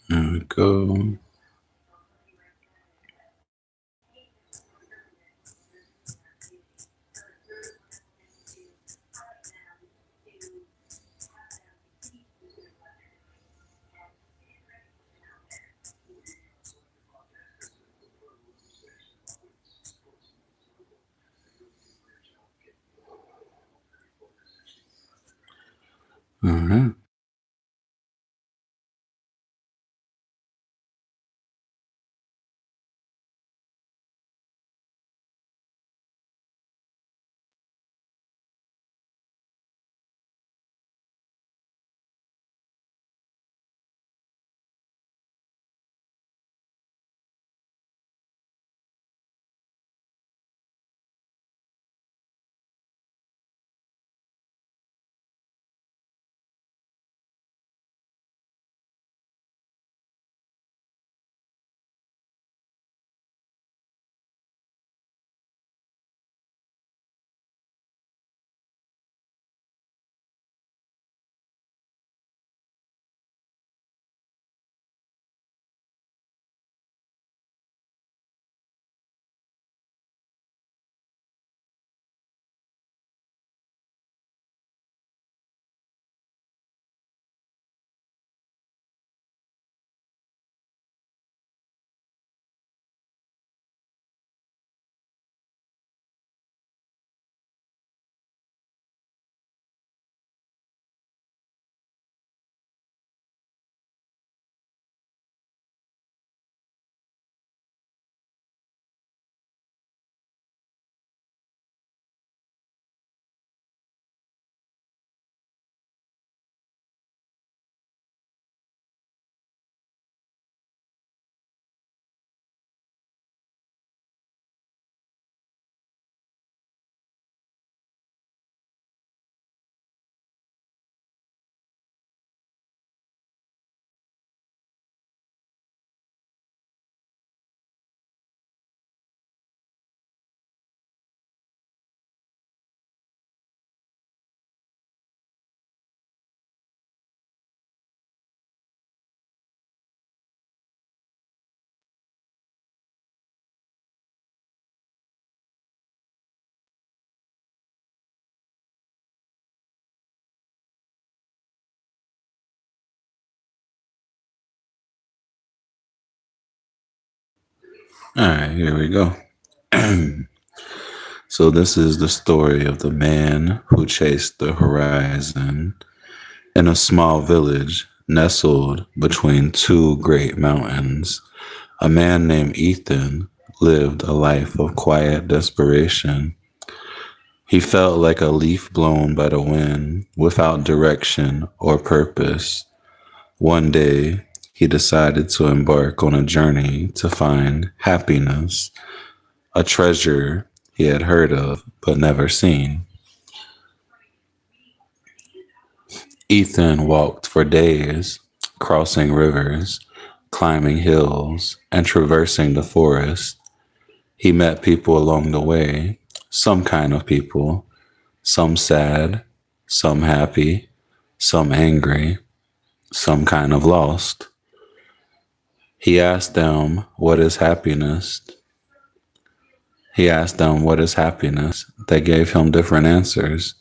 There we go. All right. All right, here we go. So this is the story of the man who chased the horizon in a small village nestled between two great mountains. A man named Ethan lived a life of quiet desperation. He felt like a leaf blown by the wind, without direction or purpose. One day, he decided to embark on a journey to find happiness, a treasure he had heard of but never seen. Ethan walked for days, crossing rivers, climbing hills, and traversing the forest. He met people along the way, some kind of people, some sad, some happy, some angry, some kind of lost. He asked them, "What is happiness?" He asked them, "What is happiness?" They gave him different answers.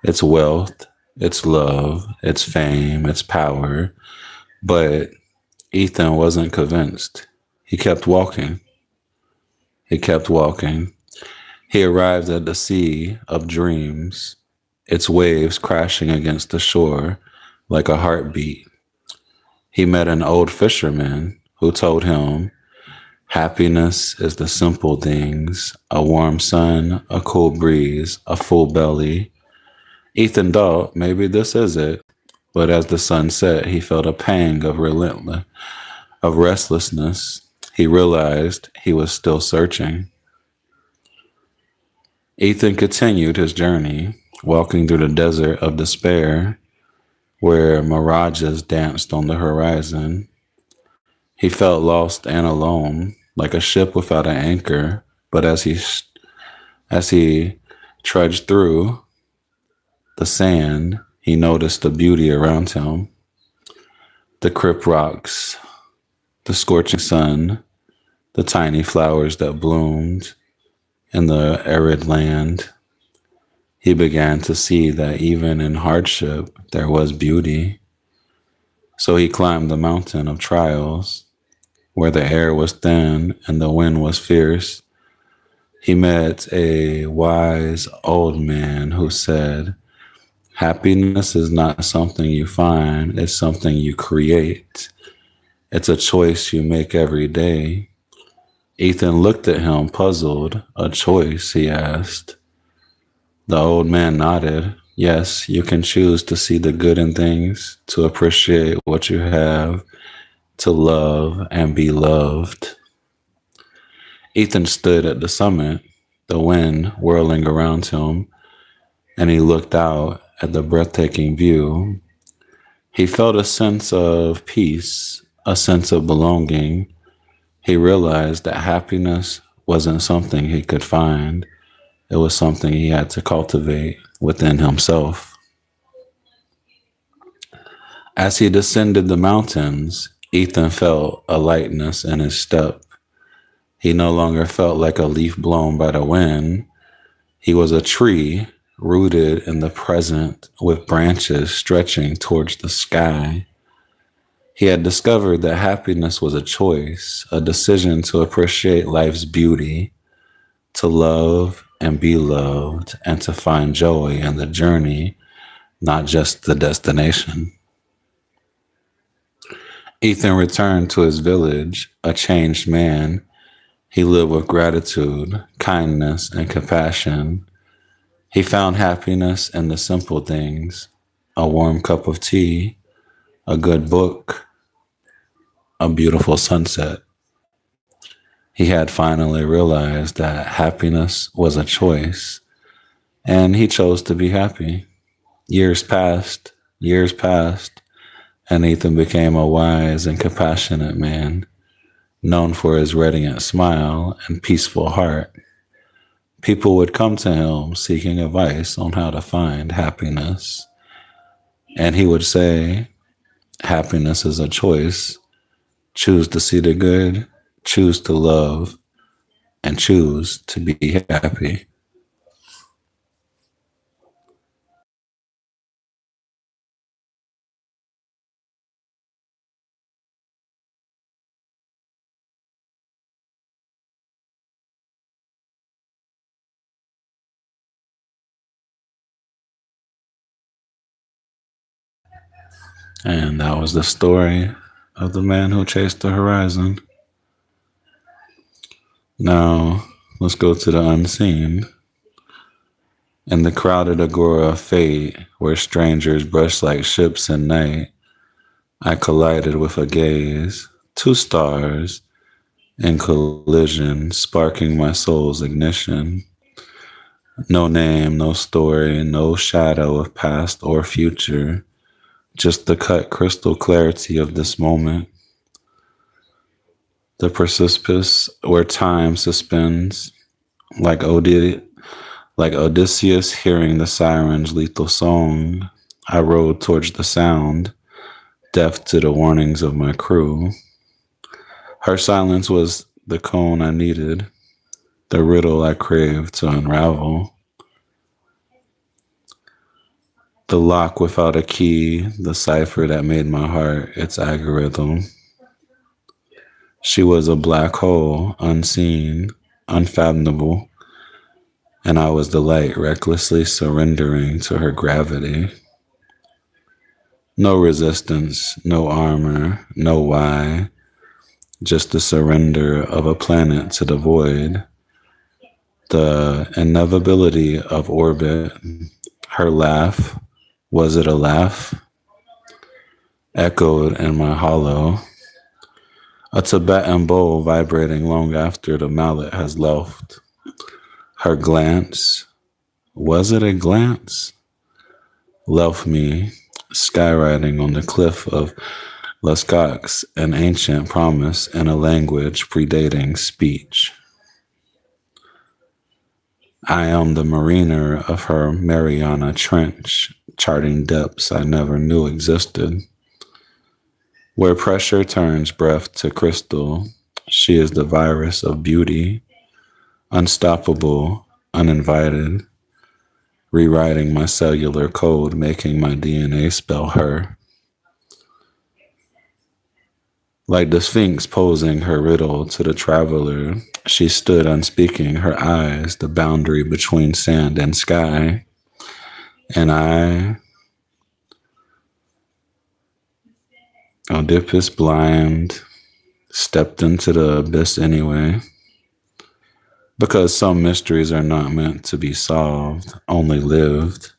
It's wealth, it's love, it's fame, it's power. But Ethan wasn't convinced. He kept walking. He kept walking. He arrived at the sea of dreams, its waves crashing against the shore like a heartbeat. He met an old fisherman who told him happiness is the simple things, a warm sun, a cool breeze, a full belly. Ethan thought maybe this is it, but as the sun set, he felt a pang of restlessness. He realized he was still searching. Ethan continued his journey, walking through the desert of despair, where mirages danced on the horizon. He felt lost and alone, like a ship without an anchor. But as he trudged through the sand, he noticed the beauty around him. The crypt rocks, the scorching sun, the tiny flowers that bloomed in the arid land. He began to see that even in hardship there was beauty. So he climbed the mountain of trials, where the air was thin and the wind was fierce. He met a wise old man who said, "Happiness is not something you find, it's something you create. It's a choice you make every day." Ethan looked at him, puzzled. "A choice?" he asked. The old man nodded. "Yes, you can choose to see the good in things, to appreciate what you have, to love and be loved." Ethan stood at the summit, the wind whirling around him, and he looked out at the breathtaking view. He felt a sense of peace, a sense of belonging. He realized that happiness wasn't something he could find. It was something he had to cultivate within himself. As he descended the mountains, Ethan felt a lightness in his step. He no longer felt like a leaf blown by the wind. He was a tree rooted in the present with branches stretching towards the sky. He had discovered that happiness was a choice, a decision to appreciate life's beauty, to love and be loved, and to find joy in the journey, not just the destination. Ethan returned to his village, a changed man. He lived with gratitude, kindness, and compassion. He found happiness in the simple things: a warm cup of tea, a good book, a beautiful sunset. He had finally realized that happiness was a choice, and he chose to be happy. Years passed, and Ethan became a wise and compassionate man, known for his radiant smile and peaceful heart. People would come to him seeking advice on how to find happiness, and he would say, "Happiness is a choice. Choose to see the good, choose to love, and choose to be happy." And that was the story of the man who chased the horizon. Now, let's go to the unseen. In the crowded agora of fate, where strangers brush like ships in night, I collided with a gaze, two stars in collision, sparking my soul's ignition. No name, no story, no shadow of past or future, just the cut crystal clarity of this moment. The precipice where time suspends, like like Odysseus hearing the siren's lethal song. I rode towards the sound, deaf to the warnings of my crew. Her silence was the cone I needed, the riddle I craved to unravel. The lock without a key, the cipher that made my heart its algorithm. She was a black hole, unseen, unfathomable, and I was the light recklessly surrendering to her gravity. No resistance, no armor, no why, just the surrender of a planet to the void. The inevitability of orbit, her laugh, was it a laugh? Echoed in my hollow. A Tibetan bowl vibrating long after the mallet has left. Her glance, was it a glance? Left me, skywriting on the cliff of Lascaux, an ancient promise in a language predating speech. I am the mariner of her Mariana Trench, charting depths I never knew existed. Where pressure turns breath to crystal, she is the virus of beauty, unstoppable, uninvited, rewriting my cellular code, making my DNA spell her. Like the Sphinx posing her riddle to the traveler, she stood unspeaking, her eyes the boundary between sand and sky. And I, Oedipus blind, stepped into the abyss anyway. Because some mysteries are not meant to be solved, only lived.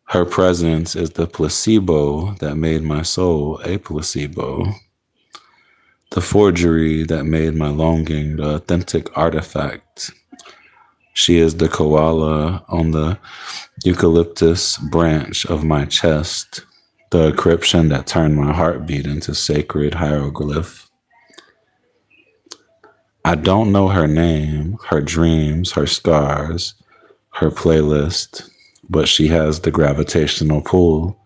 Her presence is the placebo that made my soul a placebo. The forgery that made my longing the authentic artifact. She is the koala on the eucalyptus branch of my chest, the encryption that turned my heartbeat into sacred hieroglyph. I don't know her name, her dreams, her scars, her playlist, but she has the gravitational pull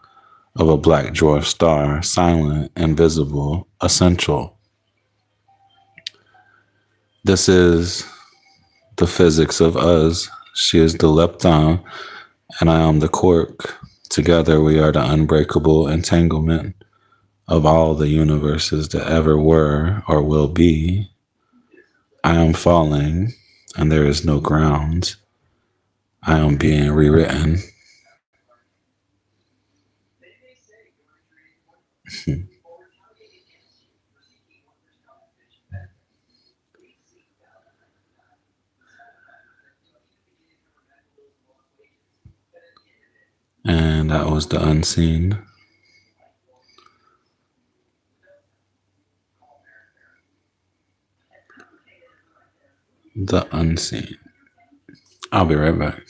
of a black dwarf star, silent, invisible, essential. This is the physics of us. She is the lepton, and I am the quark. Together we are the unbreakable entanglement of all the universes that ever were or will be. I am falling, and there is no ground. I am being rewritten. And that was the unseen. The unseen. I'll be right back.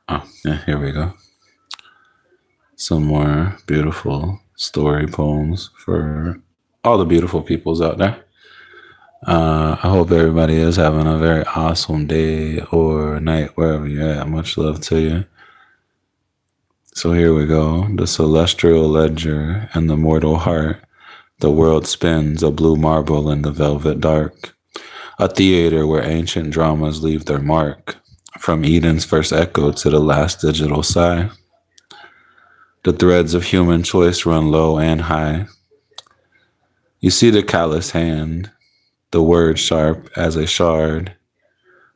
Oh, yeah, here we go. Some more beautiful story poems for all the beautiful peoples out there. I hope everybody is having a very awesome day or night, wherever you're at. Much love to you. So here we go. The celestial ledger and the mortal heart. The world spins, a blue marble in the velvet dark. A theater where ancient dramas leave their mark. From Eden's first echo to the last digital sigh. The threads of human choice run low and high. You see the callous hand, the word sharp as a shard,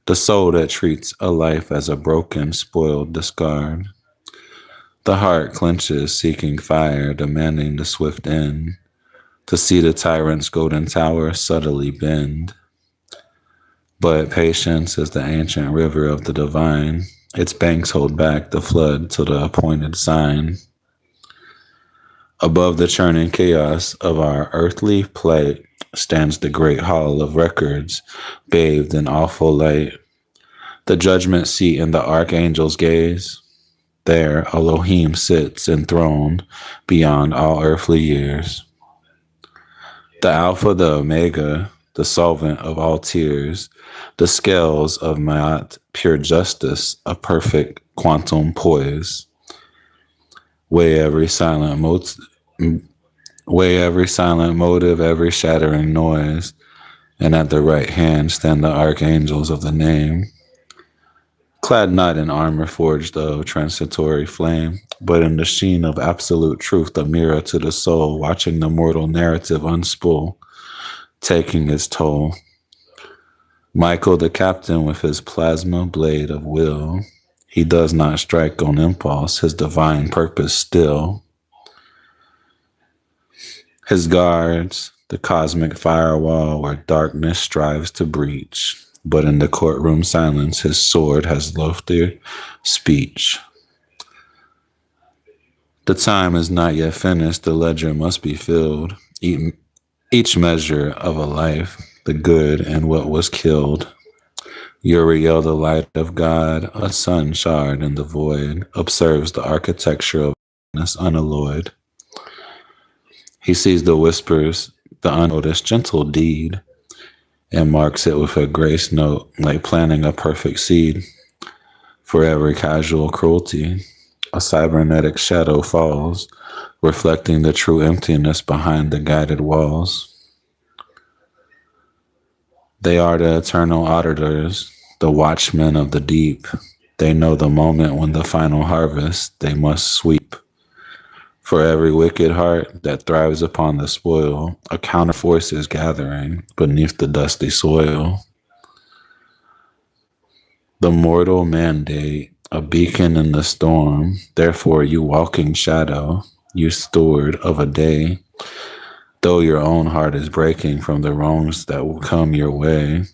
the soul that treats a life as a broken, spoiled discard. The heart clenches, seeking fire, demanding the swift end, to see the tyrant's golden tower subtly bend. But patience is the ancient river of the divine. Its banks hold back the flood to the appointed sign. Above the churning chaos of our earthly plight stands the great hall of records, bathed in awful light. The judgment seat in the archangel's gaze. There Elohim sits enthroned beyond all earthly years. The Alpha, the Omega, the solvent of all tears, the scales of Ma'at, pure justice, a perfect quantum poise. Weigh every silent motive, every shattering noise, and at the right hand stand the archangels of the name, clad not in armor forged of transitory flame, but in the sheen of absolute truth, a mirror to the soul, watching the mortal narrative unspool, taking its toll. Michael, the captain, with his plasma blade of will, he does not strike on impulse, his divine purpose still. His guards, the cosmic firewall where darkness strives to breach, but in the courtroom silence, his sword has loftier speech. The time is not yet finished, the ledger must be filled, each measure of a life, the good and what was killed. Uriel, the light of God, a sun shard in the void, observes the architecture of darkness unalloyed. He sees the whispers, the unnoticed gentle deed, and marks it with a grace note like planting a perfect seed. For every casual cruelty, a cybernetic shadow falls, reflecting the true emptiness behind the guided walls. They are the eternal auditors, the watchmen of the deep. They know the moment when the final harvest they must sweep. For every wicked heart that thrives upon the spoil, a counterforce is gathering beneath the dusty soil. The mortal mandate, a beacon in the storm, therefore you walking shadow, you steward of a day. Though your own heart is breaking from the wrongs that will come your way,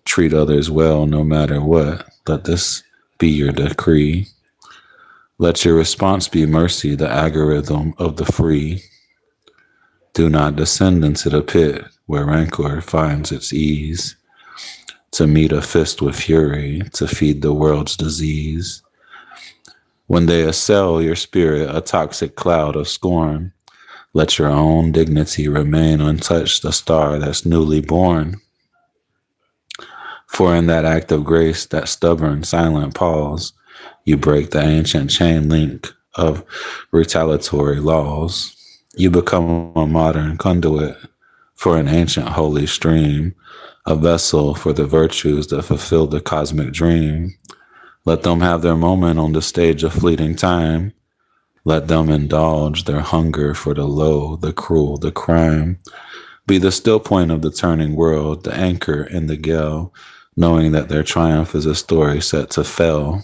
treat others well no matter what. Let this be your decree. Let your response be mercy, the algorithm of the free. Do not descend into the pit where rancor finds its ease, to meet a fist with fury, to feed the world's disease. When they assail your spirit, a toxic cloud of scorn, let your own dignity remain untouched, a star that's newly born. For in that act of grace, that stubborn, silent pause, you break the ancient chain link of retaliatory laws. You become a modern conduit for an ancient holy stream, a vessel for the virtues that fulfill the cosmic dream. Let them have their moment on the stage of fleeting time. Let them indulge their hunger for the low, the cruel, the crime. Be the still point of the turning world, the anchor in the gale, knowing that their triumph is a story set to fail.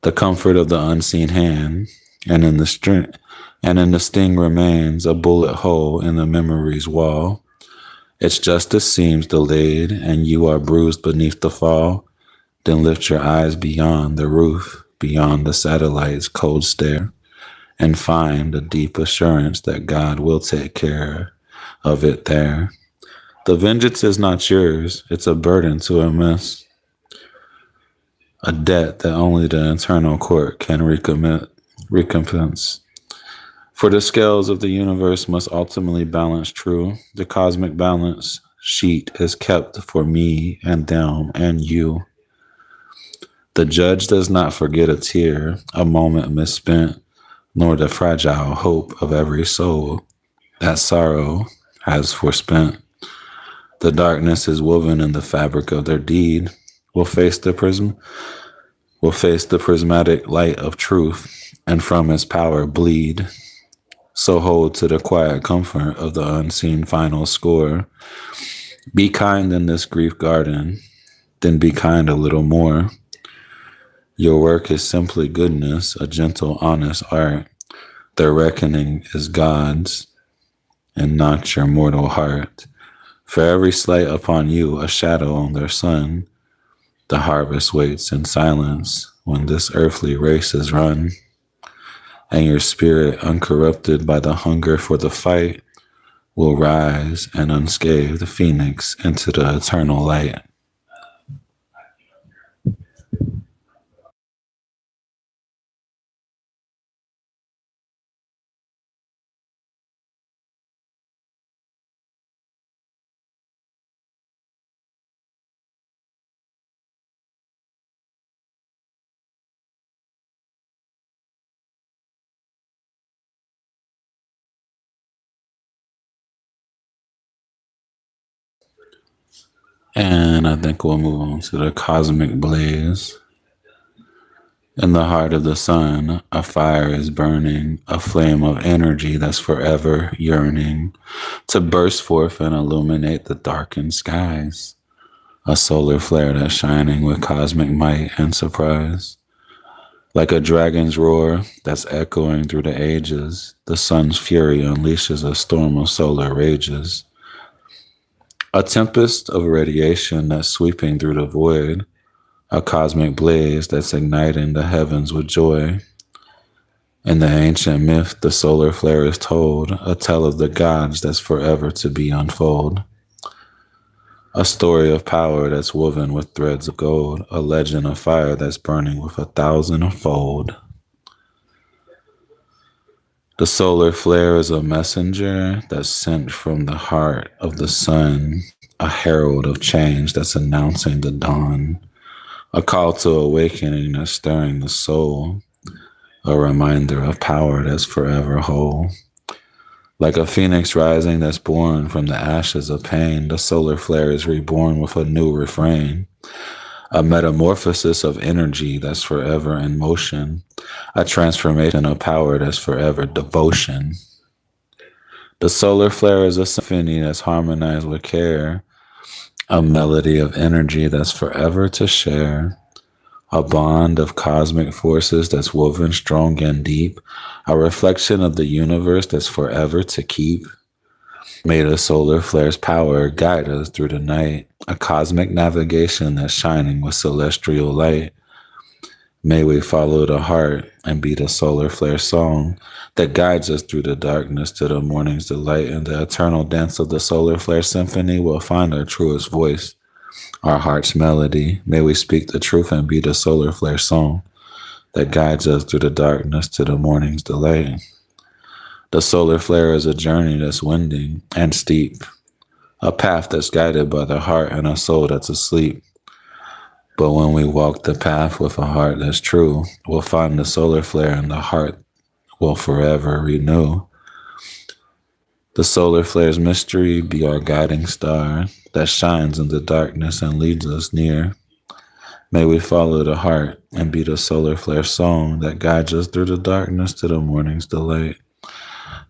The comfort of the unseen hand, and in the sting remains a bullet hole in the memory's wall. Its justice seems delayed, and you are bruised beneath the fall. Then lift your eyes beyond the roof, beyond the satellite's cold stare, and find a deep assurance that God will take care of it there. The vengeance is not yours, it's a burden to immense, a debt that only the eternal court can recompense. For the scales of the universe must ultimately balance true. The cosmic balance sheet is kept for me and them and you. The judge does not forget a tear, a moment misspent, nor the fragile hope of every soul that sorrow has forspent. The darkness is woven in the fabric of their deed. Will face the prismatic light of truth, and from its power bleed. So hold to the quiet comfort of the unseen final score. Be kind in this grief garden, then be kind a little more. Your work is simply goodness, a gentle, honest art. Their reckoning is God's, and not your mortal heart. For every slight upon you, a shadow on their sun. The harvest waits in silence when this earthly race is run. And your spirit, uncorrupted by the hunger for the fight, will rise an unscathed phoenix into the eternal light. And I think we'll move on to the cosmic blaze. In the heart of the sun, a fire is burning, a flame of energy that's forever yearning to burst forth and illuminate the darkened skies. A solar flare that's shining with cosmic might and surprise. Like a dragon's roar that's echoing through the ages, the sun's fury unleashes a storm of solar rages. A tempest of radiation that's sweeping through the void, a cosmic blaze that's igniting the heavens with joy. In the ancient myth, the solar flare is told, a tale of the gods that's forever to be unfold. A story of power that's woven with threads of gold, a legend of fire that's burning with 1,000-fold. The solar flare is a messenger that's sent from the heart of the sun, a herald of change that's announcing the dawn, a call to awakening that's stirring the soul, a reminder of power that's forever whole. Like a phoenix rising that's born from the ashes of pain, the solar flare is reborn with a new refrain, a metamorphosis of energy that's forever in motion, a transformation of power that's forever devotion. The solar flare is a symphony that's harmonized with care, a melody of energy that's forever to share, a bond of cosmic forces that's woven strong and deep, a reflection of the universe that's forever to keep. May the solar flare's power guide us through the night, a cosmic navigation that's shining with celestial light. May we follow the heart and be the solar flare song that guides us through the darkness to the morning's delight. In the eternal dance of the solar flare symphony, we'll find our truest voice, our heart's melody. May we speak the truth and be the solar flare song that guides us through the darkness to the morning's delight. The solar flare is a journey that's winding and steep, a path that's guided by the heart and a soul that's asleep. But when we walk the path with a heart that's true, we'll find the solar flare and the heart will forever renew. The solar flare's mystery be our guiding star that shines in the darkness and leads us near. May we follow the heart and be the solar flare song that guides us through the darkness to the morning's delight.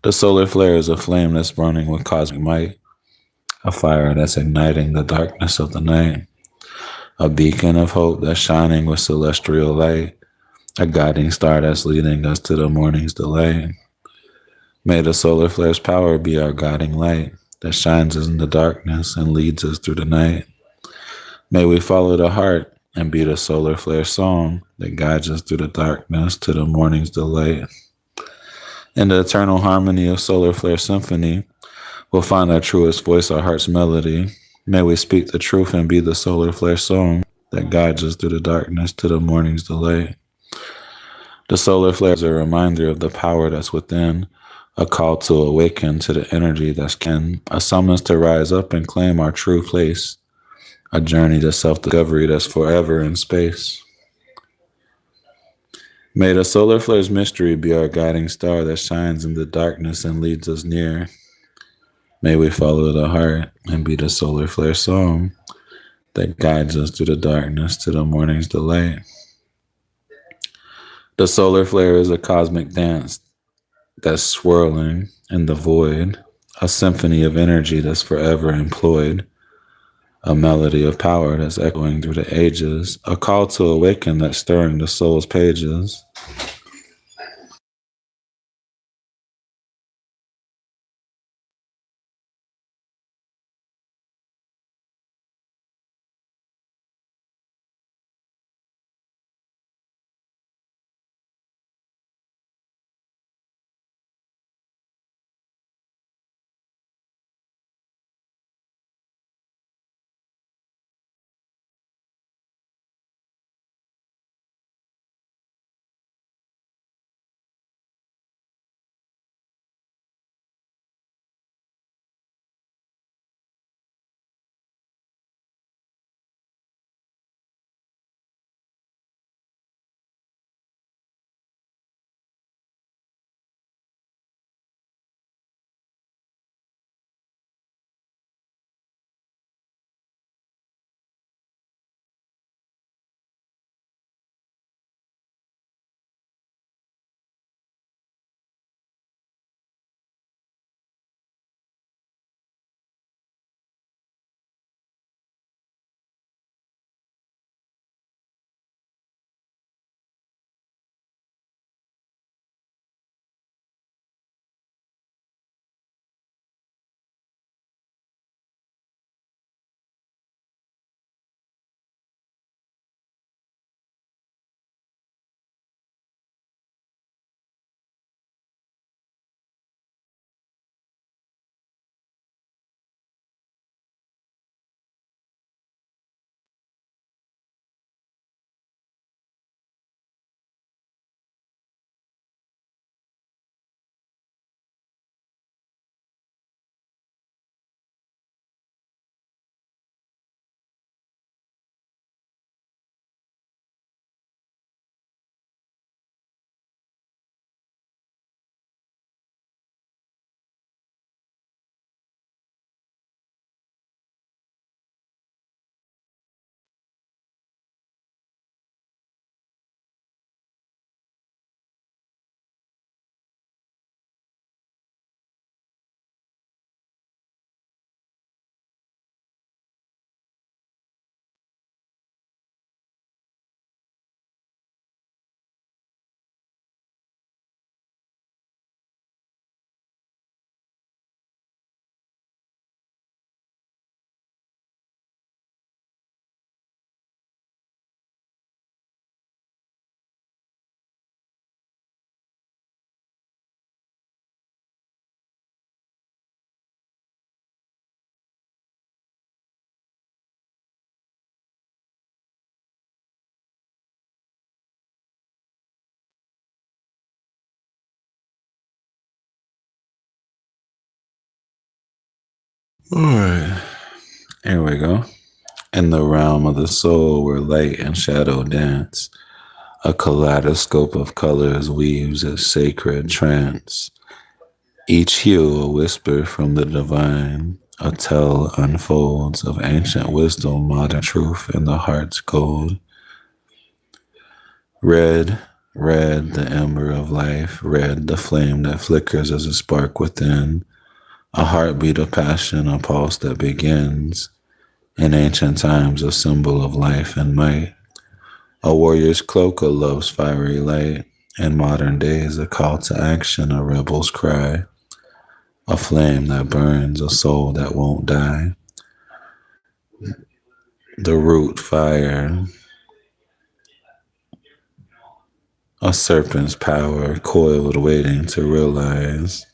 The solar flare is a flame that's burning with cosmic might, a fire that's igniting the darkness of the night, a beacon of hope that's shining with celestial light, a guiding star that's leading us to the morning's delight. May the solar flare's power be our guiding light that shines us in the darkness and leads us through the night. May we follow the heart and be the solar flare song that guides us through the darkness to the morning's delight. In the eternal harmony of solar flare symphony, we'll find our truest voice, our heart's melody. May we speak the truth and be the solar flare song that guides us through the darkness to the morning's delight. The solar flare is a reminder of the power that's within, a call to awaken to the energy that's kin, a summons to rise up and claim our true place, a journey to self-discovery that's forever in space. May the solar flare's mystery be our guiding star that shines in the darkness and leads us near. May we follow the heart and be the solar flare song that guides us through the darkness to the morning's delight. The solar flare is a cosmic dance that's swirling in the void, a symphony of energy that's forever employed, a melody of power that's echoing through the ages, a call to awaken that's stirring the soul's pages. All right, here we go. In the realm of the soul where light and shadow dance, a kaleidoscope of colors weaves a sacred trance. Each hue a whisper from the divine, a tale unfolds of ancient wisdom, modern truth, and the heart's gold. Red, red, the ember of life, red, the flame that flickers as a spark within, a heartbeat of passion, a pulse that begins. In ancient times, a symbol of life and might, a warrior's cloak, a love's fiery light. In modern days, a call to action, a rebel's cry, a flame that burns, a soul that won't die. The root fire, a serpent's power, coiled waiting to realize.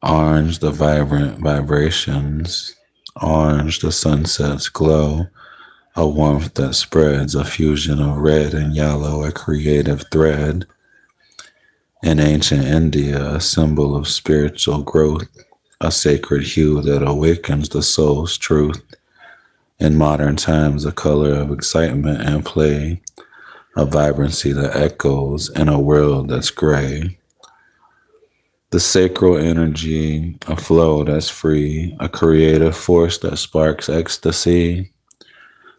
Orange, the vibrant vibrations. Orange, the sunset's glow. A warmth that spreads, a fusion of red and yellow, a creative thread. In ancient India, a symbol of spiritual growth, a sacred hue that awakens the soul's truth. In modern times, a color of excitement and play, a vibrancy that echoes in a world that's gray. The sacral energy, a flow that's free, a creative force that sparks ecstasy.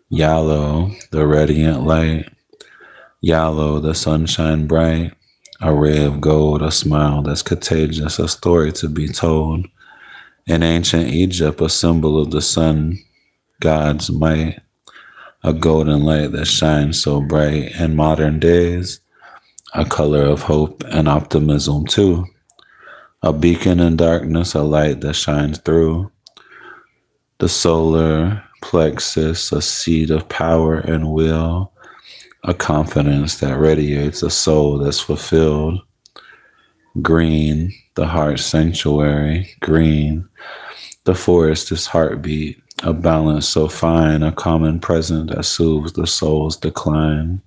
Yellow, the radiant light. Yellow, the sunshine bright. A ray of gold, a smile that's contagious, a story to be told. In ancient Egypt, a symbol of the sun, God's might. A golden light that shines so bright. In modern days, a color of hope and optimism too. A beacon in darkness, a light that shines through. The solar plexus, a seed of power and will, a confidence that radiates, a soul that's fulfilled. Green, the heart's sanctuary. Green, the forest's heartbeat, a balance so fine, a common present that soothes the soul's decline.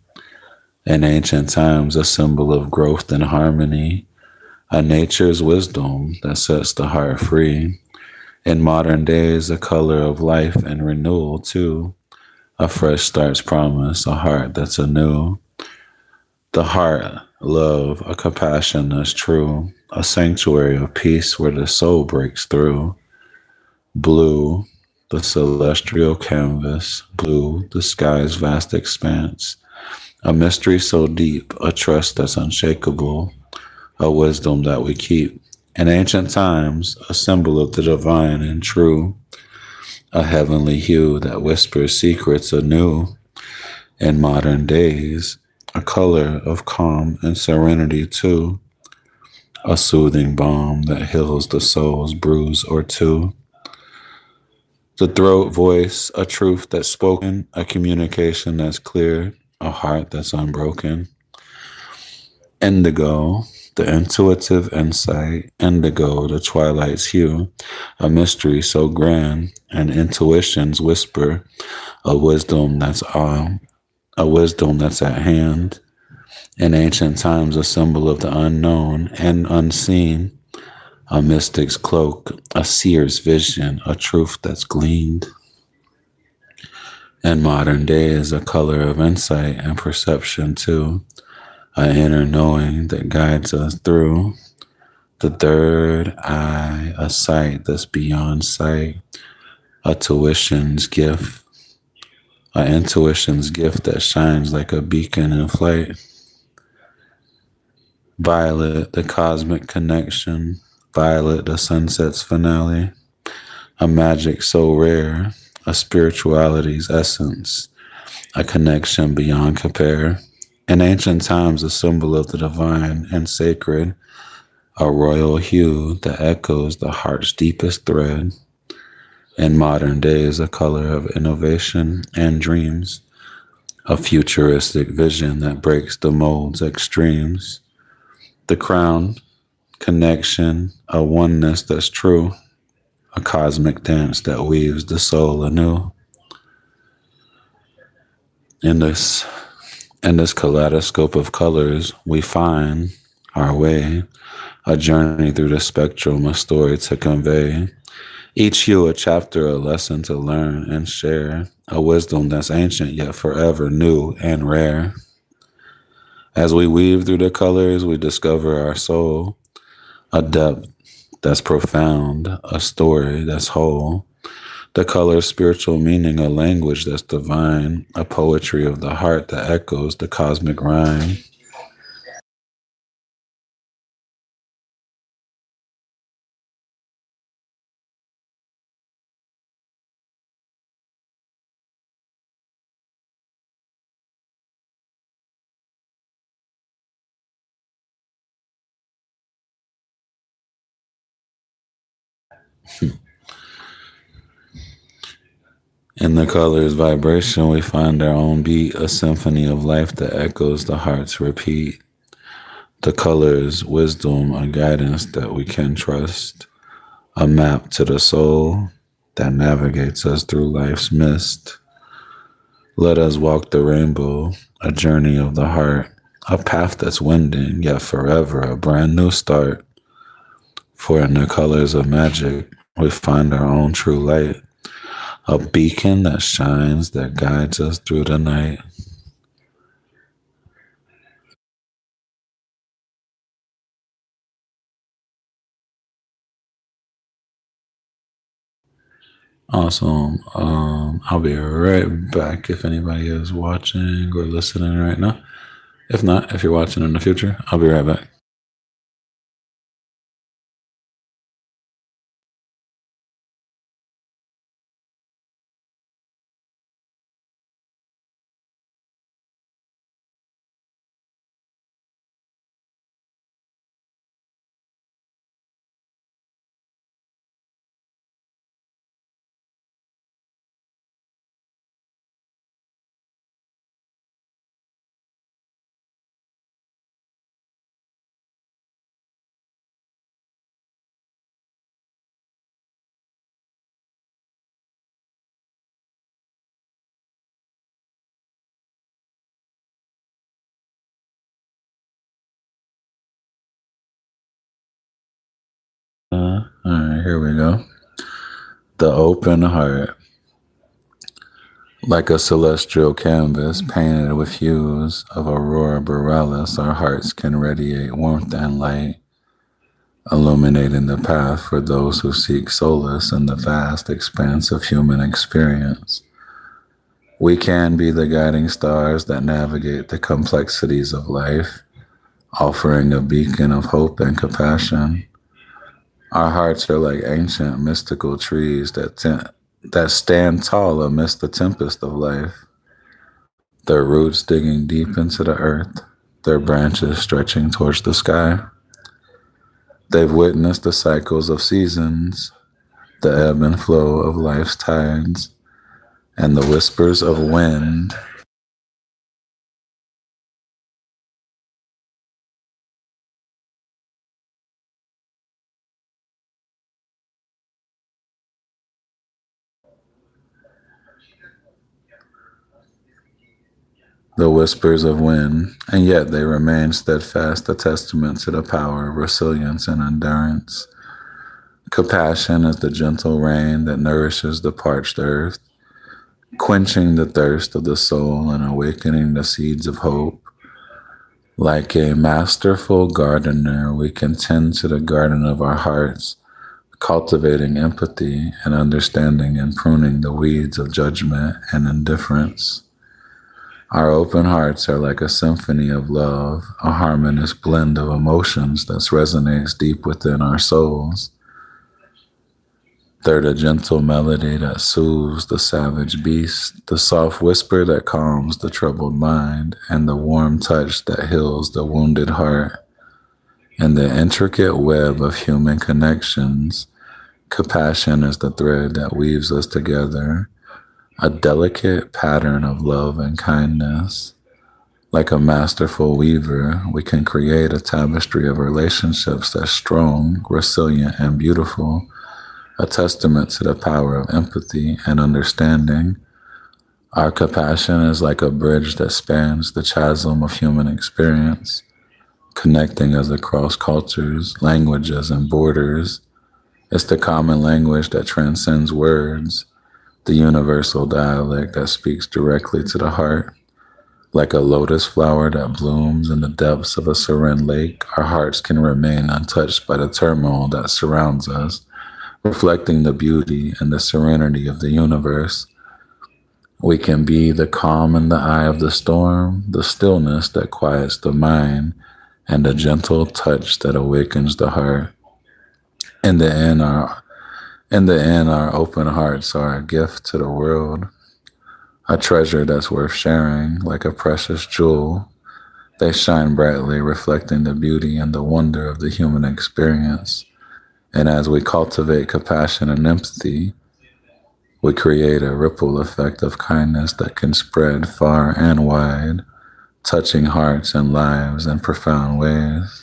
In ancient times, a symbol of growth and harmony, a nature's wisdom that sets the heart free. In modern days, a color of life and renewal too, a fresh start's promise, a heart that's anew. The heart, love, a compassion that's true, a sanctuary of peace where the soul breaks through. Blue, the celestial canvas. Blue, the sky's vast expanse. A mystery so deep, a trust that's unshakable, a wisdom that we keep. In ancient times, a symbol of the divine and true, a heavenly hue that whispers secrets anew. In modern days, a color of calm and serenity too, a soothing balm that heals the soul's bruise or two. The throat voice, a truth that's spoken, a communication that's clear, a heart that's unbroken. Indigo, the intuitive insight. Indigo, the twilight's hue, a mystery so grand, an intuition's whisper, a wisdom that's at hand. In ancient times, a symbol of the unknown and unseen, a mystic's cloak, a seer's vision, a truth that's gleaned. In modern days, a color of insight and perception too, an inner knowing that guides us through. The third eye, a sight that's beyond sight, a tuition's gift, an intuition's gift that shines like a beacon in flight. Violet, the cosmic connection. Violet, the sunset's finale. A magic so rare, a spirituality's essence, a connection beyond compare. In ancient times, a symbol of the divine and sacred, a royal hue that echoes the heart's deepest thread. In modern days, a color of innovation and dreams, a futuristic vision that breaks the mold's extremes. The crown, connection, a oneness that's true, a cosmic dance that weaves the soul anew. In this kaleidoscope of colors, we find our way, a journey through the spectrum, a story to convey. Each hue a chapter, a lesson to learn and share, a wisdom that's ancient yet forever new and rare. As we weave through the colors, we discover our soul, a depth that's profound, a story that's whole. The color's spiritual meaning, a language that's divine, a poetry of the heart that echoes the cosmic rhyme. In the color's vibration, we find our own beat, a symphony of life that echoes the heart's repeat. The color's wisdom, a guidance that we can trust, a map to the soul that navigates us through life's mist. Let us walk the rainbow, a journey of the heart, a path that's winding, yet forever a brand new start. For in the colors of magic, we find our own true light, a beacon that shines, that guides us through the night. Awesome. I'll be right back if anybody is watching or listening right now. If not, if you're watching in the future, I'll be right back. All right, here we go. The open heart. Like a celestial canvas painted with hues of aurora borealis, our hearts can radiate warmth and light, illuminating the path for those who seek solace in the vast expanse of human experience. We can be the guiding stars that navigate the complexities of life, offering a beacon of hope and compassion. Our hearts are like ancient mystical trees that stand tall amidst the tempest of life, their roots digging deep into the earth, their branches stretching towards the sky. They've witnessed the cycles of seasons, the ebb and flow of life's tides, and the whispers of wind. The whispers of wind, and yet they remain steadfast, a testament to the power of resilience and endurance. Compassion is the gentle rain that nourishes the parched earth, quenching the thirst of the soul and awakening the seeds of hope. Like a masterful gardener, we can tend to the garden of our hearts, cultivating empathy and understanding and pruning the weeds of judgment and indifference. Our open hearts are like a symphony of love, a harmonious blend of emotions that resonates deep within our souls. They're the gentle melody that soothes the savage beast, the soft whisper that calms the troubled mind, and the warm touch that heals the wounded heart. In the intricate web of human connections, compassion is the thread that weaves us together, a delicate pattern of love and kindness. Like a masterful weaver, we can create a tapestry of relationships that's strong, resilient, and beautiful, a testament to the power of empathy and understanding. Our compassion is like a bridge that spans the chasm of human experience, connecting us across cultures, languages, and borders. It's the common language that transcends words, the universal dialect that speaks directly to the heart. Like a lotus flower that blooms in the depths of a serene lake, our hearts can remain untouched by the turmoil that surrounds us, reflecting the beauty and the serenity of the universe. We can be the calm in the eye of the storm, the stillness that quiets the mind, and the gentle touch that awakens the heart. In the end, our open hearts are a gift to the world, a treasure that's worth sharing, like a precious jewel. They shine brightly, reflecting the beauty and the wonder of the human experience. And as we cultivate compassion and empathy, we create a ripple effect of kindness that can spread far and wide, touching hearts and lives in profound ways.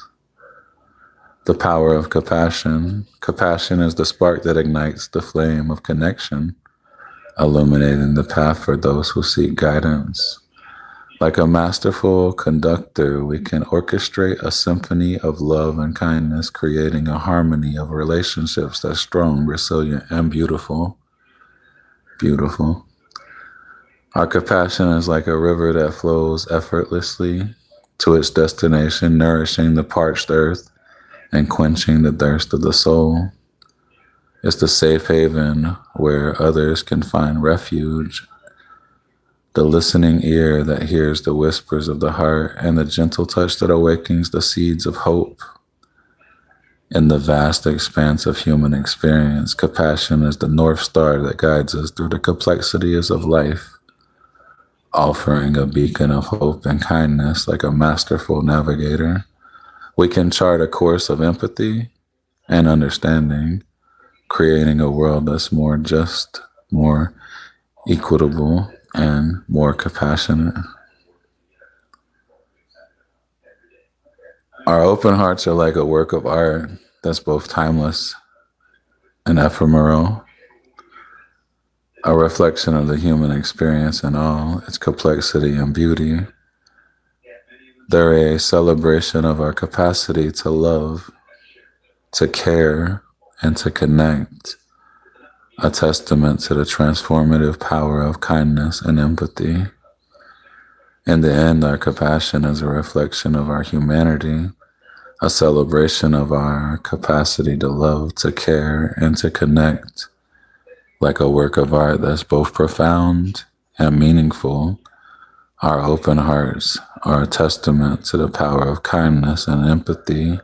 The power of compassion. Compassion is the spark that ignites the flame of connection, illuminating the path for those who seek guidance. Like a masterful conductor, we can orchestrate a symphony of love and kindness, creating a harmony of relationships that's strong, resilient, and beautiful. Beautiful. Our compassion is like a river that flows effortlessly to its destination, nourishing the parched earth and quenching the thirst of the soul. It's the safe haven where others can find refuge, the listening ear that hears the whispers of the heart, and the gentle touch that awakens the seeds of hope. In the vast expanse of human experience, compassion is the North Star that guides us through the complexities of life, offering a beacon of hope and kindness like a masterful navigator. We can chart a course of empathy and understanding, creating a world that's more just, more equitable, and more compassionate. Our open hearts are like a work of art that's both timeless and ephemeral, a reflection of the human experience in all its complexity and beauty. They're a celebration of our capacity to love, to care, and to connect, a testament to the transformative power of kindness and empathy. In the end, our compassion is a reflection of our humanity, a celebration of our capacity to love, to care, and to connect, like a work of art that's both profound and meaningful. Our open hearts are a testament to the power of kindness and empathy,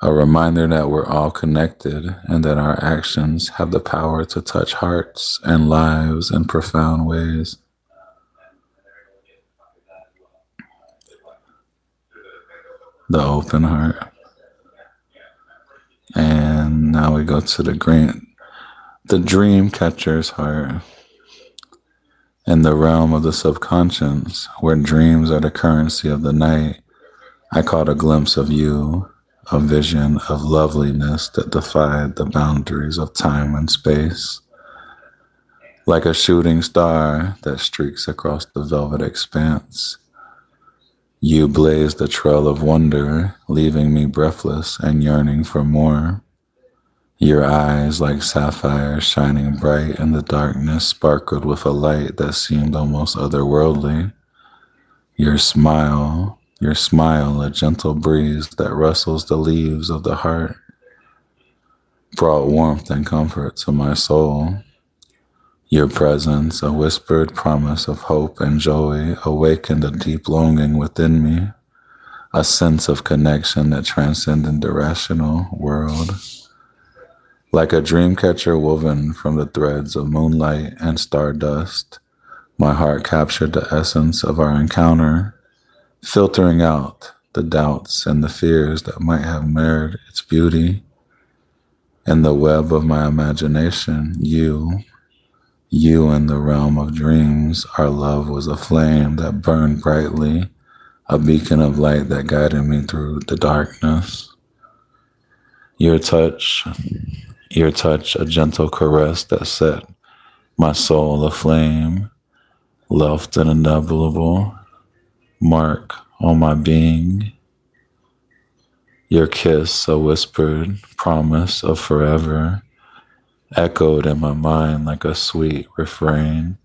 a reminder that we're all connected and that our actions have the power to touch hearts and lives in profound ways. The open heart. And now we go to the dream catcher's heart. In the realm of the subconscious, where dreams are the currency of the night, I caught a glimpse of you, a vision of loveliness that defied the boundaries of time and space. Like a shooting star that streaks across the velvet expanse, you blazed a trail of wonder, leaving me breathless and yearning for more. Your eyes, like sapphires shining bright in the darkness, sparkled with a light that seemed almost otherworldly. Your smile, a gentle breeze that rustles the leaves of the heart, brought warmth and comfort to my soul. Your presence, a whispered promise of hope and joy, awakened a deep longing within me, a sense of connection that transcended the rational world. Like a dream catcher woven from the threads of moonlight and stardust, my heart captured the essence of our encounter, filtering out the doubts and the fears that might have marred its beauty. In the web of my imagination, you in the realm of dreams, our love was a flame that burned brightly, a beacon of light that guided me through the darkness. Your touch, a gentle caress that set my soul aflame, left an indelible mark on my being. Your kiss, a whispered promise of forever, echoed in my mind like a sweet refrain.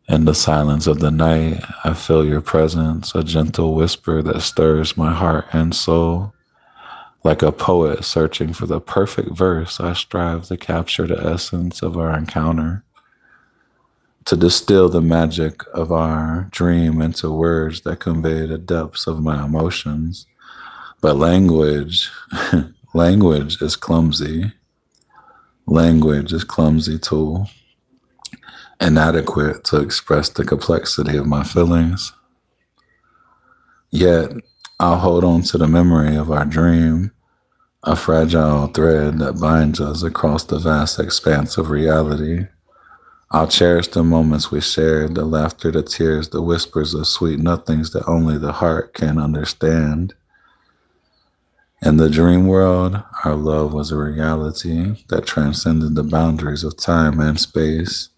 In the silence of the night, I feel your presence, a gentle whisper that stirs my heart and soul. Like a poet searching for the perfect verse, I strive to capture the essence of our encounter, to distill the magic of our dream into words that convey the depths of my emotions. But language, language is clumsy. Language is clumsy tool, inadequate to express the complexity of my feelings. Yet, I'll hold on to the memory of our dream, a fragile thread that binds us across the vast expanse of reality. I'll cherish the moments we shared, the laughter, the tears, the whispers of sweet nothings that only the heart can understand. In the dream world, our love was a reality that transcended the boundaries of time and space.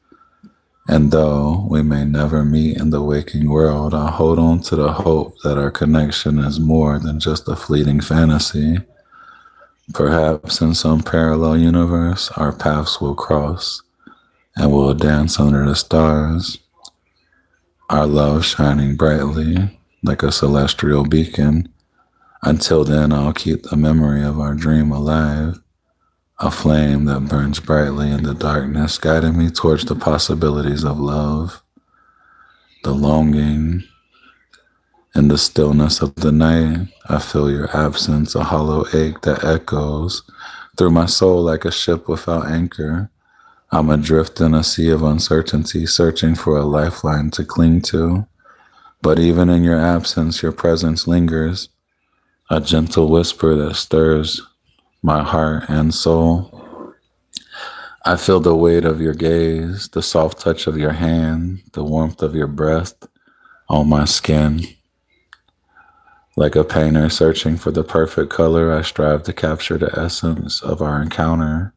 And though we may never meet in the waking world, I'll hold on to the hope that our connection is more than just a fleeting fantasy. Perhaps in some parallel universe, our paths will cross and we'll dance under the stars, our love shining brightly like a celestial beacon. Until then, I'll keep the memory of our dream alive, a flame that burns brightly in the darkness, guiding me towards the possibilities of love, the longing. In the stillness of the night, I feel your absence, a hollow ache that echoes through my soul like a ship without anchor. I'm adrift in a sea of uncertainty, searching for a lifeline to cling to. But even in your absence, your presence lingers, a gentle whisper that stirs my heart and soul. I feel the weight of your gaze, the soft touch of your hand, the warmth of your breath on my skin. Like a painter searching for the perfect color, I strive to capture the essence of our encounter,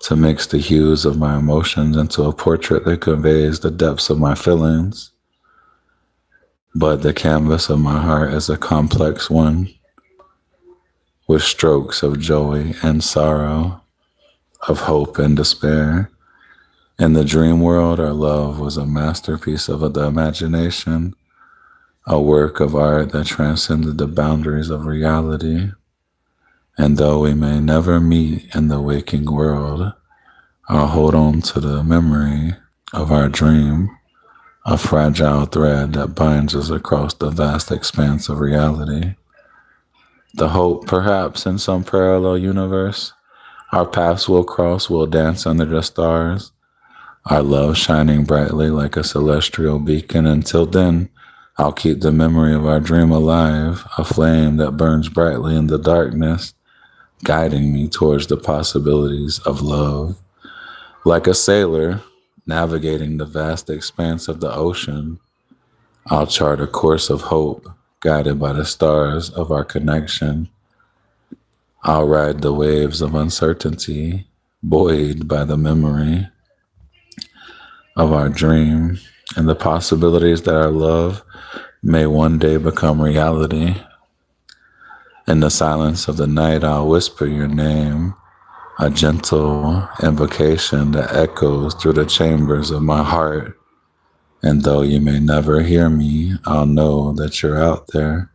to mix the hues of my emotions into a portrait that conveys the depths of my feelings. But the canvas of my heart is a complex one, with strokes of joy and sorrow, of hope and despair. In the dream world, our love was a masterpiece of the imagination, a work of art that transcended the boundaries of reality. And though we may never meet in the waking world, I'll hold on to the memory of our dream, a fragile thread that binds us across the vast expanse of reality. The hope, perhaps in some parallel universe, our paths will cross, we'll dance under the stars, our love shining brightly like a celestial beacon. Until then, I'll keep the memory of our dream alive, a flame that burns brightly in the darkness, guiding me towards the possibilities of love. Like a sailor navigating the vast expanse of the ocean, I'll chart a course of hope, guided by the stars of our connection. I'll ride the waves of uncertainty, buoyed by the memory of our dream and the possibilities that our love may one day become reality. In the silence of the night, I'll whisper your name, a gentle invocation that echoes through the chambers of my heart. And though you may never hear me, I'll know that you're out there,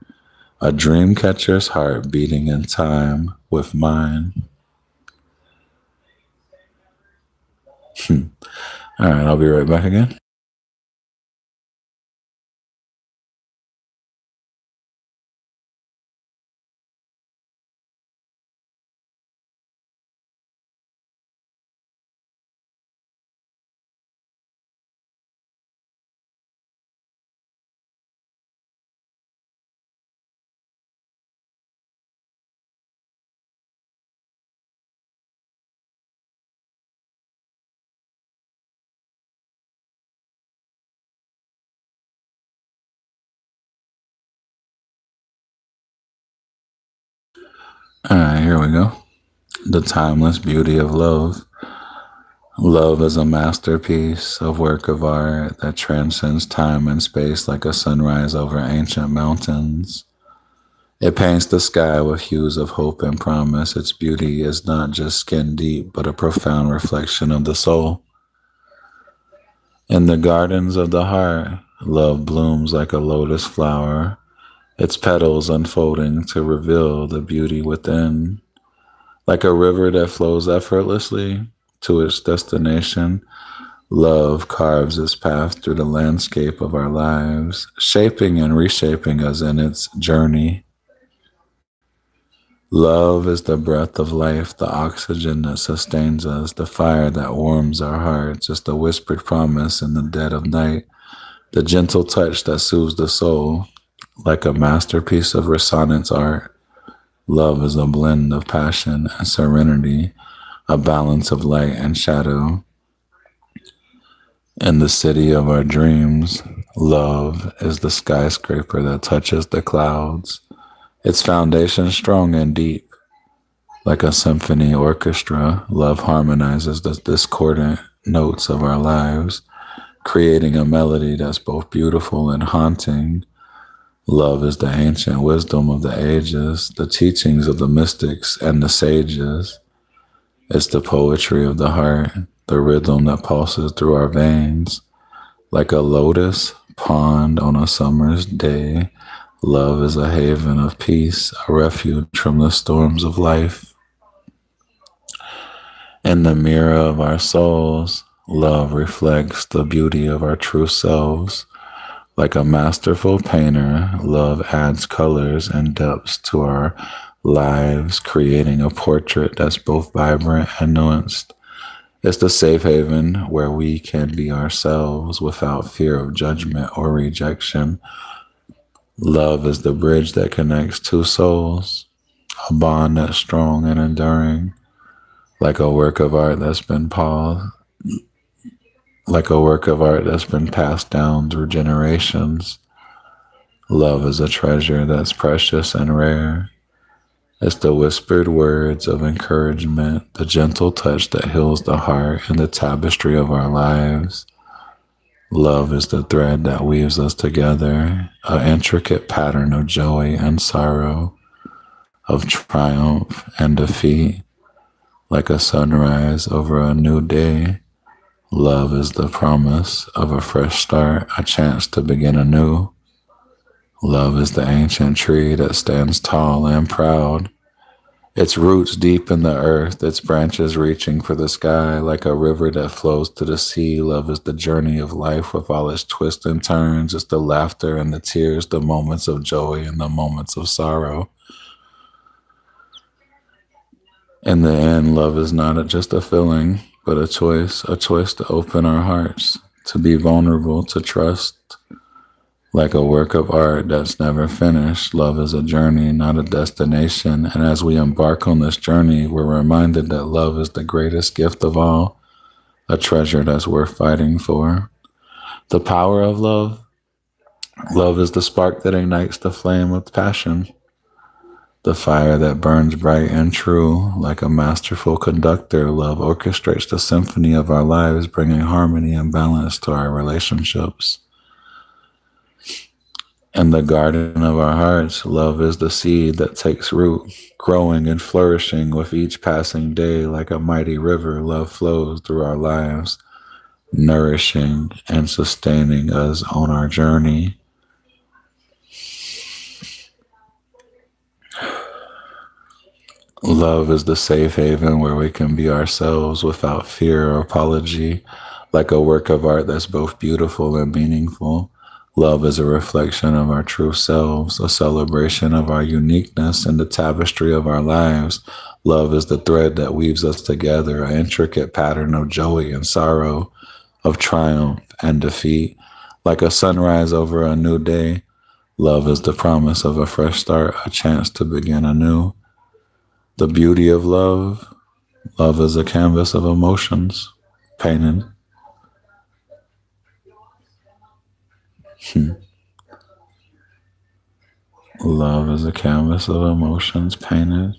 a dream catcher's heart beating in time with mine. All right, I'll be right back again. All right, here we go. The timeless beauty of love. Love is a masterpiece, a work of art that transcends time and space like a sunrise over ancient mountains. It paints the sky with hues of hope and promise. Its beauty is not just skin deep, but a profound reflection of the soul. In the gardens of the heart, love blooms like a lotus flower, its petals unfolding to reveal the beauty within. Like a river that flows effortlessly to its destination, love carves its path through the landscape of our lives, shaping and reshaping us in its journey. Love is the breath of life, the oxygen that sustains us, the fire that warms our hearts. It's the whispered promise in the dead of night, the gentle touch that soothes the soul. Like a masterpiece of resonance art, love is a blend of passion and serenity, a balance of light and shadow. In the city of our dreams, love is the skyscraper that touches the clouds, its foundation strong and deep. Like a symphony orchestra, love harmonizes the discordant notes of our lives, creating a melody that's both beautiful and haunting. Love is the ancient wisdom of the ages, the teachings of the mystics and the sages. It's the poetry of the heart, the rhythm that pulses through our veins. Like a lotus pond on a summer's day, love is a haven of peace, a refuge from the storms of life. In the mirror of our souls, love reflects the beauty of our true selves. Like a masterful painter, love adds colors and depths to our lives, creating a portrait that's both vibrant and nuanced. It's the safe haven where we can be ourselves without fear of judgment or rejection. Love is the bridge that connects two souls, a bond that's strong and enduring, like a work of art that's been paused, like a work of art that's been passed down through generations. Love is a treasure that's precious and rare. It's the whispered words of encouragement, the gentle touch that heals the heart, and the tapestry of our lives. Love is the thread that weaves us together, an intricate pattern of joy and sorrow, of triumph and defeat. Like a sunrise over a new day, love is the promise of a fresh start, a chance to begin anew. Love is the ancient tree that stands tall and proud, its roots deep in the earth, its branches reaching for the sky. Like a river that flows to the sea, love is the journey of life with all its twists and turns. It's the laughter and the tears, the moments of joy and the moments of sorrow. In the end, love is not just a feeling, but a choice to open our hearts, to be vulnerable, to trust. Like a work of art that's never finished, love is a journey, not a destination. And as we embark on this journey, we're reminded that love is the greatest gift of all, a treasure that's worth fighting for. The power of love. Love is the spark that ignites the flame of passion, the fire that burns bright and true. Like a masterful conductor, love orchestrates the symphony of our lives, bringing harmony and balance to our relationships. In the garden of our hearts, love is the seed that takes root, growing and flourishing with each passing day. Like a mighty river, love flows through our lives, nourishing and sustaining us on our journey. Love is the safe haven where we can be ourselves without fear or apology, like a work of art that's both beautiful and meaningful. Love is a reflection of our true selves, a celebration of our uniqueness and the tapestry of our lives. Love is the thread that weaves us together, an intricate pattern of joy and sorrow, of triumph and defeat. Like a sunrise over a new day, love is the promise of a fresh start, a chance to begin anew. The beauty of love. Love is a canvas of emotions, painted. Love is a canvas of emotions, painted.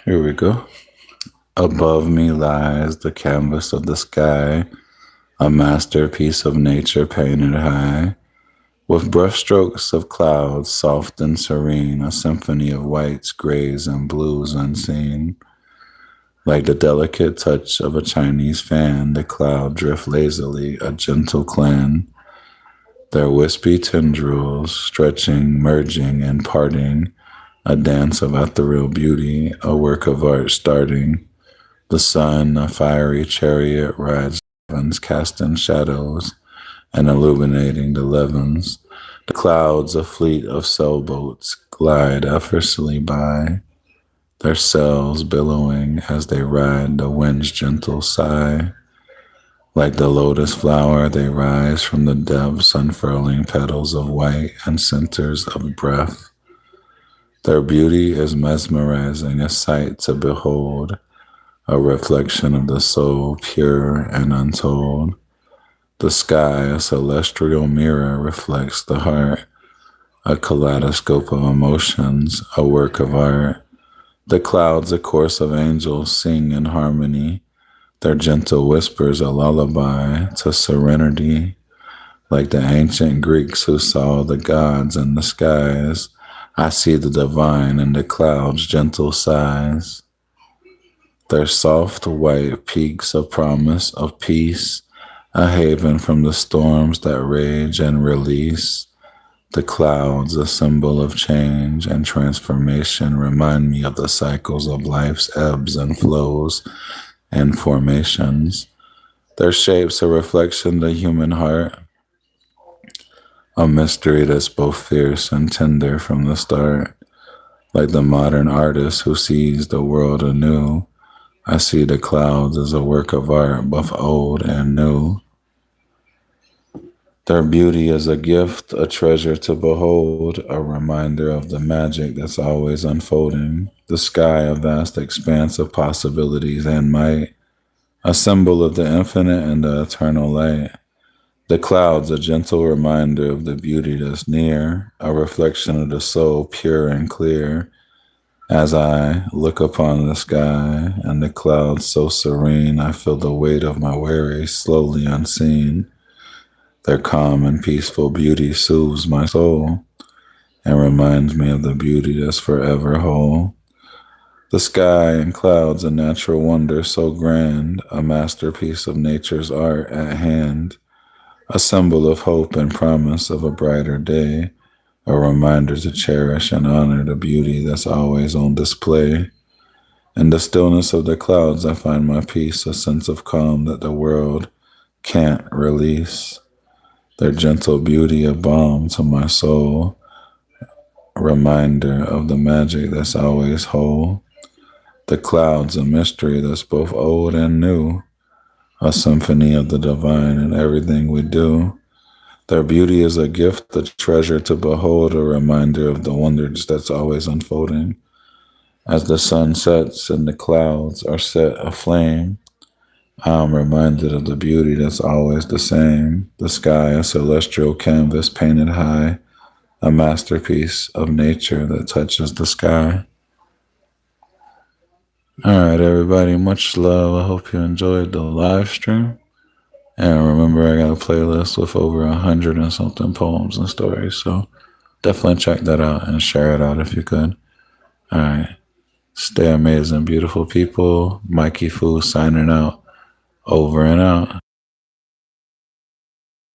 Here we go. Above me lies the canvas of the sky, a masterpiece of nature painted high, with brushstrokes of clouds soft and serene, a symphony of whites, grays, and blues unseen. Like the delicate touch of a Chinese fan, the cloud drift lazily, a gentle clan. Their wispy tendrils stretching, merging, and parting, a dance of ethereal beauty, a work of art starting. The sun, a fiery chariot, rides heavens, casting shadows and illuminating the levens. The clouds, a fleet of sailboats, glide effortlessly by, their sails billowing as they ride the wind's gentle sigh. Like the lotus flower, they rise from the depths, unfurling petals of white and centers of breath. Their beauty is mesmerizing, a sight to behold, a reflection of the soul, pure and untold. The sky, a celestial mirror, reflects the heart, a kaleidoscope of emotions, a work of art. The clouds, a chorus of angels, sing in harmony, their gentle whispers a lullaby to serenity. Like the ancient Greeks who saw the gods in the skies, I see the divine in the clouds' gentle sighs. Their soft white peaks of promise of peace, a haven from the storms that rage and release. The clouds, a symbol of change and transformation, remind me of the cycles of life's ebbs and flows and formations. Their shapes a reflection of the human heart, a mystery that's both fierce and tender from the start. Like the modern artist who sees the world anew, I see the clouds as a work of art, both old and new. Their beauty is a gift, a treasure to behold, a reminder of the magic that's always unfolding. The sky, a vast expanse of possibilities and might, a symbol of the infinite and the eternal light. The clouds, a gentle reminder of the beauty that's near, a reflection of the soul, pure and clear. As I look upon the sky and the clouds so serene, I feel the weight of my worries slowly unseen. Their calm and peaceful beauty soothes my soul and reminds me of the beauty that's forever whole. The sky and clouds, a natural wonder so grand, a masterpiece of nature's art at hand, a symbol of hope and promise of a brighter day, a reminder to cherish and honor the beauty that's always on display. In the stillness of the clouds, I find my peace, a sense of calm that the world can't release. Their gentle beauty, a balm to my soul, a reminder of the magic that's always whole. The clouds, a mystery that's both old and new, a symphony of the divine in everything we do. Their beauty is a gift, a treasure to behold, a reminder of the wonders that's always unfolding. As the sun sets and the clouds are set aflame, I'm reminded of the beauty that's always the same. The sky, a celestial canvas painted high, a masterpiece of nature that touches the sky. All right, everybody, much love. I hope you enjoyed the live stream. And remember, I got a playlist with over 100 and something poems and stories. So definitely check that out and share it out if you could. All right. Stay amazing, beautiful people. MIK3Y FU signing out. Over and out.